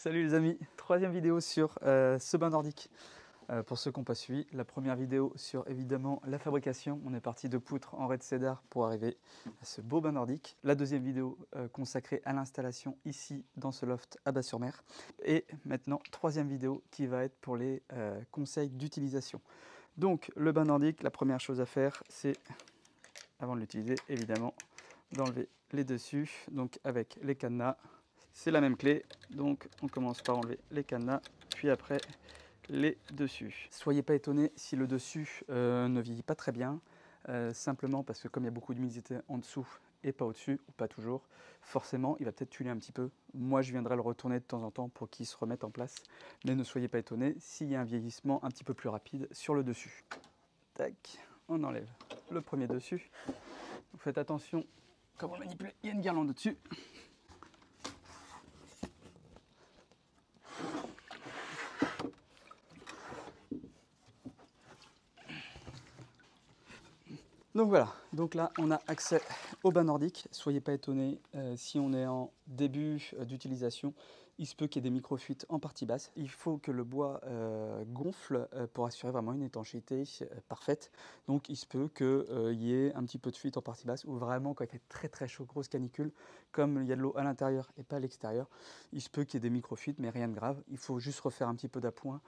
Salut les amis, troisième vidéo sur ce bain nordique. Pour ceux qui n'ont pas suivi, la première vidéo sur évidemment la fabrication. On est parti de poutres en red cedar pour arriver à ce beau bain nordique. La deuxième vidéo consacrée à l'installation ici dans ce loft à Bas-sur-Mer. Et maintenant, troisième vidéo qui va être pour les conseils d'utilisation. Donc le bain nordique, la première chose à faire, c'est, avant de l'utiliser évidemment, d'enlever les dessus, donc avec les cadenas. C'est la même clé, donc on commence par enlever les cadenas, puis après les dessus. Soyez pas étonnés si le dessus ne vieillit pas très bien, simplement parce que comme il y a beaucoup d'humidité en dessous et pas au-dessus, ou pas toujours, forcément il va peut-être tuer un petit peu. Moi je viendrai le retourner de temps en temps pour qu'il se remette en place, mais ne soyez pas étonnés s'il y a un vieillissement un petit peu plus rapide sur le dessus. Tac, on enlève le premier dessus. Vous faites attention, quand vous le manipulez, il y a une guirlande au-dessus. Donc voilà, donc là on a accès au bain nordique. Soyez pas étonnés si on est en début d'utilisation, il se peut qu'il y ait des micro-fuites en partie basse. Il faut que le bois gonfle pour assurer vraiment une étanchéité parfaite. Donc il se peut qu'il y ait un petit peu de fuite en partie basse, ou vraiment quand il fait très très chaud, grosse canicule, comme il y a de l'eau à l'intérieur et pas à l'extérieur, il se peut qu'il y ait des micro-fuites, mais rien de grave. Il faut juste refaire un petit peu d'appoint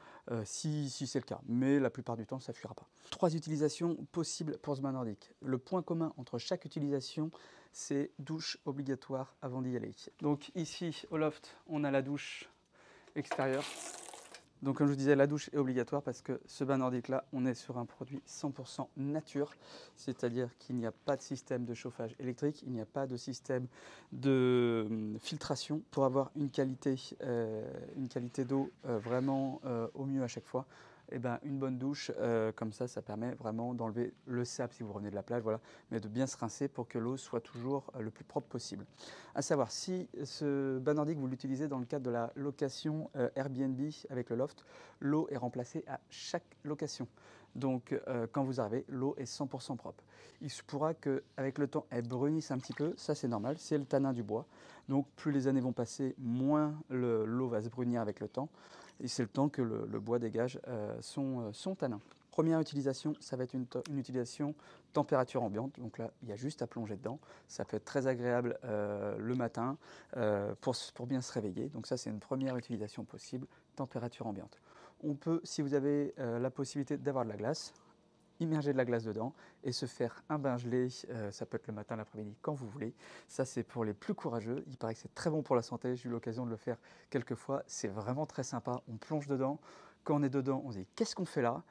si c'est le cas, mais la plupart du temps ça ne fuira pas. 3 utilisations possibles pour ce bain nordique. Le point commun entre chaque utilisation, c'est douche obligatoire avant d'y aller. Donc ici au loft, on a la douche extérieure. Donc comme je vous disais, la douche est obligatoire parce que ce bain nordique là, on est sur un produit 100% nature, c'est-à-dire qu'il n'y a pas de système de chauffage électrique, il n'y a pas de système de filtration pour avoir une qualité d'eau vraiment au mieux à chaque fois. Et ben, une bonne douche comme ça permet vraiment d'enlever le sable si vous revenez de la plage, voilà, mais de bien se rincer pour que l'eau soit toujours le plus propre possible. À savoir, si ce bain nordique vous l'utilisez dans le cadre de la location Airbnb avec le loft, l'eau est remplacée à chaque location. Donc quand vous arrivez, l'eau est 100% propre. Il se pourra qu'avec le temps, elle brunisse un petit peu, ça c'est normal, c'est le tanin du bois. Donc plus les années vont passer, moins l'eau va se brunir avec le temps. Et c'est le temps que le bois dégage son tanin. Première utilisation, ça va être une utilisation température ambiante. Donc là, il y a juste à plonger dedans. Ça peut être très agréable le matin pour bien se réveiller. Donc ça, c'est une première utilisation possible, température ambiante. On peut, si vous avez la possibilité d'avoir de la glace, immerger de la glace dedans et se faire un bain gelé, ça peut être le matin, l'après-midi, quand vous voulez. Ça, c'est pour les plus courageux. Il paraît que c'est très bon pour la santé. J'ai eu l'occasion de le faire quelques fois. C'est vraiment très sympa. On plonge dedans. Quand on est dedans, on se dit « qu'est-ce qu'on fait là ?»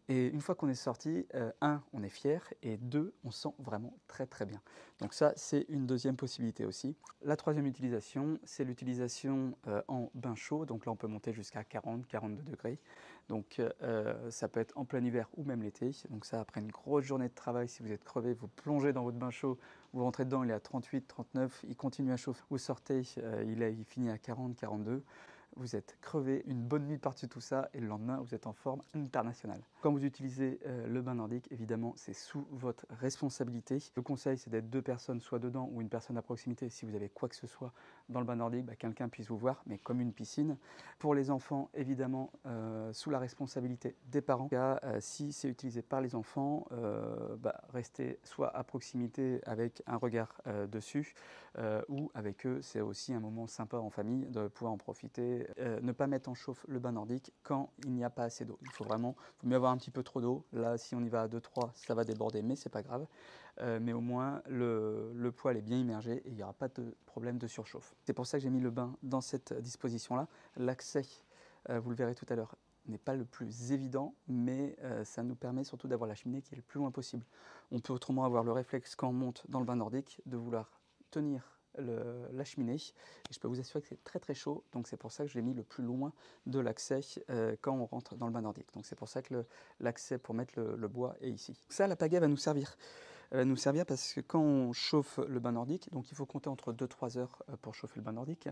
Et une fois qu'on est sorti, on est fier, et 2, on sent vraiment très très bien. Donc ça, c'est une deuxième possibilité aussi. La troisième utilisation, c'est l'utilisation en bain chaud. Donc là, on peut monter jusqu'à 40-42 degrés. Donc ça peut être en plein hiver ou même l'été. Donc ça, après une grosse journée de travail, si vous êtes crevé, vous plongez dans votre bain chaud, vous rentrez dedans, il est à 38, 39, il continue à chauffer. Vous sortez, il finit à 40, 42. Vous êtes crevé, une bonne nuit par-dessus tout ça, et le lendemain, vous êtes en forme internationale. Quand vous utilisez le bain nordique, évidemment, c'est sous votre responsabilité. Le conseil, c'est d'être 2 personnes, soit dedans ou une personne à proximité. Si vous avez quoi que ce soit dans le bain nordique, quelqu'un puisse vous voir, mais comme une piscine. Pour les enfants, évidemment, sous la responsabilité des parents. Si c'est utilisé par les enfants, restez soit à proximité avec un regard dessus, ou avec eux. C'est aussi un moment sympa en famille de pouvoir en profiter. Ne pas mettre en chauffe le bain nordique quand il n'y a pas assez d'eau. Il faut mieux avoir un petit peu trop d'eau. Là, si on y va à 2-3, ça va déborder, mais c'est pas grave. Mais au moins, le poêle est bien immergé et il n'y aura pas de problème de surchauffe. C'est pour ça que j'ai mis le bain dans cette disposition-là. L'accès, vous le verrez tout à l'heure, n'est pas le plus évident, mais ça nous permet surtout d'avoir la cheminée qui est le plus loin possible. On peut autrement avoir le réflexe quand on monte dans le bain nordique de vouloir tenir la cheminée, et je peux vous assurer que c'est très très chaud, donc c'est pour ça que je l'ai mis le plus loin de l'accès quand on rentre dans le bain nordique. Donc c'est pour ça que l'accès pour mettre le bois est ici. Ça, la pagaie va nous servir. Parce que quand on chauffe le bain nordique, donc il faut compter entre 2-3 heures pour chauffer le bain nordique,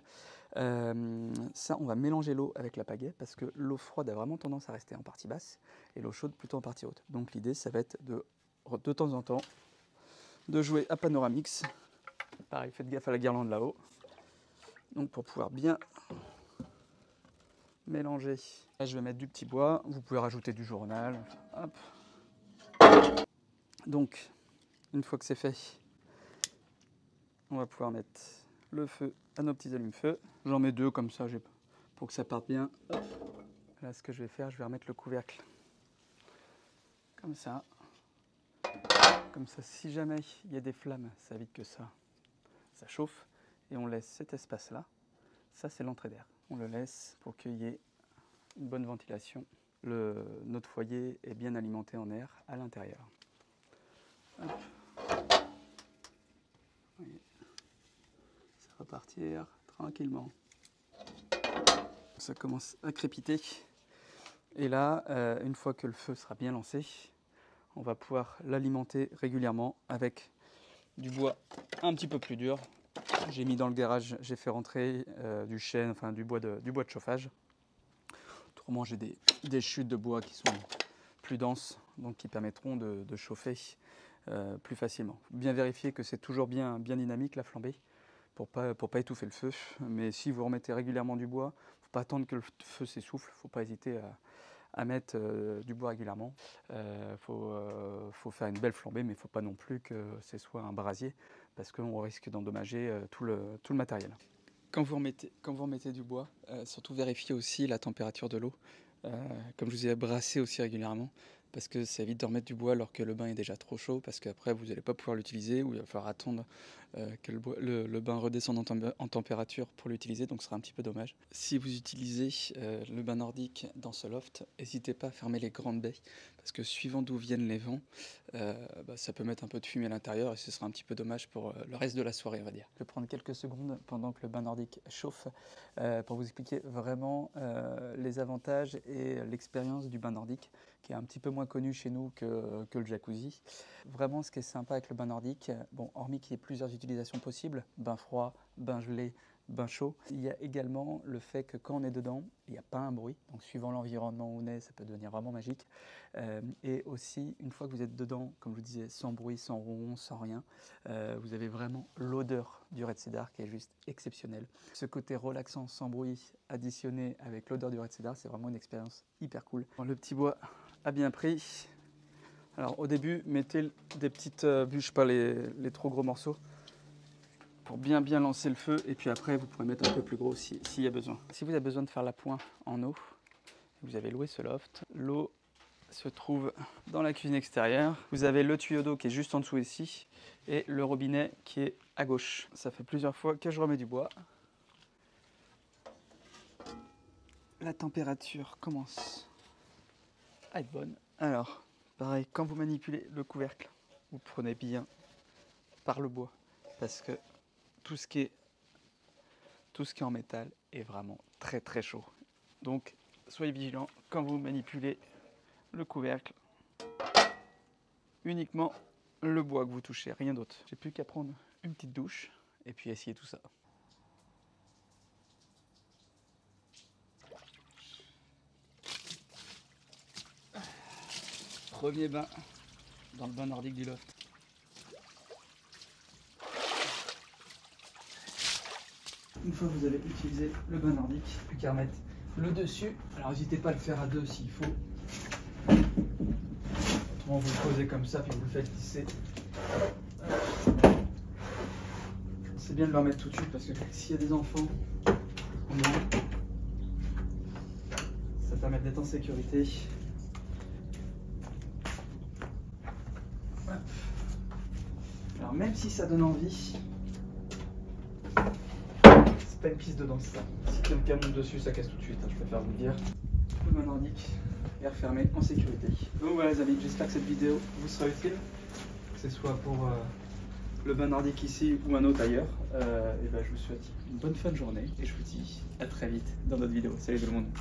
ça on va mélanger l'eau avec la pagaie parce que l'eau froide a vraiment tendance à rester en partie basse et l'eau chaude plutôt en partie haute. Donc l'idée, ça va être de temps en temps de jouer à Panoramix. Pareil, faites gaffe à la guirlande là-haut. Donc pour pouvoir bien mélanger. Là, je vais mettre du petit bois. Vous pouvez rajouter du journal. Hop. Donc, une fois que c'est fait, on va pouvoir mettre le feu à nos petits allumes-feu. J'en mets 2 comme ça, pour que ça parte bien. Hop. Là, ce que je vais faire, je vais remettre le couvercle. Comme ça. Comme ça, si jamais il y a des flammes, ça évite que ça chauffe. Et on laisse cet espace-là. Ça, c'est l'entrée d'air. On le laisse pour qu'il y ait une bonne ventilation. Notre foyer est bien alimenté en air à l'intérieur. Hop. Oui. Ça va partir tranquillement. Ça commence à crépiter. Et là, une fois que le feu sera bien lancé, on va pouvoir l'alimenter régulièrement avec du bois un petit peu plus dur. J'ai mis dans le garage, j'ai fait rentrer du chêne, enfin du bois de chauffage. Autrement, j'ai des chutes de bois qui sont plus denses, donc qui permettront de chauffer plus facilement. Bien vérifier que c'est toujours bien dynamique la flambée pour pas étouffer le feu. Mais si vous remettez régulièrement du bois, il ne faut pas attendre que le feu s'essouffle, il ne faut pas hésiter à mettre du bois régulièrement. Faut faire une belle flambée, mais il ne faut pas non plus que ce soit un brasier, parce qu'on risque d'endommager tout le matériel. Quand vous remettez du bois, surtout vérifiez aussi la température de l'eau. Comme je vous ai brassé aussi régulièrement, parce que ça évite de remettre du bois alors que le bain est déjà trop chaud, parce qu'après vous n'allez pas pouvoir l'utiliser, ou il va falloir attendre que le bain redescende en température pour l'utiliser, donc ce sera un petit peu dommage. Si vous utilisez le bain nordique dans ce loft, n'hésitez pas à fermer les grandes baies, parce que suivant d'où viennent les vents, ça peut mettre un peu de fumée à l'intérieur et ce sera un petit peu dommage pour le reste de la soirée, on va dire. Je vais prendre quelques secondes pendant que le bain nordique chauffe pour vous expliquer vraiment les avantages et l'expérience du bain nordique, qui est un petit peu moins connu chez nous que le jacuzzi. Vraiment, ce qui est sympa avec le bain nordique, bon, hormis qu'il y ait plusieurs utilisations possibles, bain froid, bain gelé, bain chaud, il y a également le fait que quand on est dedans, il n'y a pas un bruit. Donc suivant l'environnement où on est, ça peut devenir vraiment magique. Et aussi, une fois que vous êtes dedans, comme je vous disais, sans bruit, sans ronron, sans rien, vous avez vraiment l'odeur du Red Cedar qui est juste exceptionnelle. Ce côté relaxant, sans bruit, additionné avec l'odeur du Red Cedar, c'est vraiment une expérience hyper cool. Le petit bois a bien pris. Alors au début, mettez des petites bûches, pas les trop gros morceaux, pour bien lancer le feu, et puis après vous pourrez mettre un peu plus gros s'il y a besoin. Si vous avez besoin de faire la pointe en eau, vous avez loué ce loft, l'eau se trouve dans la cuisine extérieure. Vous avez le tuyau d'eau qui est juste en dessous ici, et le robinet qui est à gauche. Ça fait plusieurs fois que je remets du bois. La température commence à être bonne. Alors, pareil, quand vous manipulez le couvercle, vous prenez bien par le bois, parce que tout ce qui est en métal est vraiment très chaud. Donc soyez vigilants quand vous manipulez le couvercle. Uniquement le bois que vous touchez, rien d'autre. J'ai plus qu'à prendre une petite douche et puis essayer tout ça. Premier bain dans le bain nordique du loft. Une fois que vous avez utilisé le bain nordique, plus qu'à remettre le dessus. Alors n'hésitez pas à le faire à deux s'il faut. Autrement vous le posez comme ça puis vous le faites glisser. C'est bien de le remettre tout de suite parce que s'il y a des enfants, ça permet d'être en sécurité. Alors même si ça donne envie, c'est pas une piste de danse ça. Si quelqu'un monte dessus, ça casse tout de suite, hein, je préfère vous le dire. Le bain nordique est refermé en sécurité. Donc voilà les amis, j'espère que cette vidéo vous sera utile, que ce soit pour le bain nordique ici ou un autre ailleurs. Et ben, je vous souhaite une bonne fin de journée et je vous dis à très vite dans d'autres vidéos. Salut tout le monde.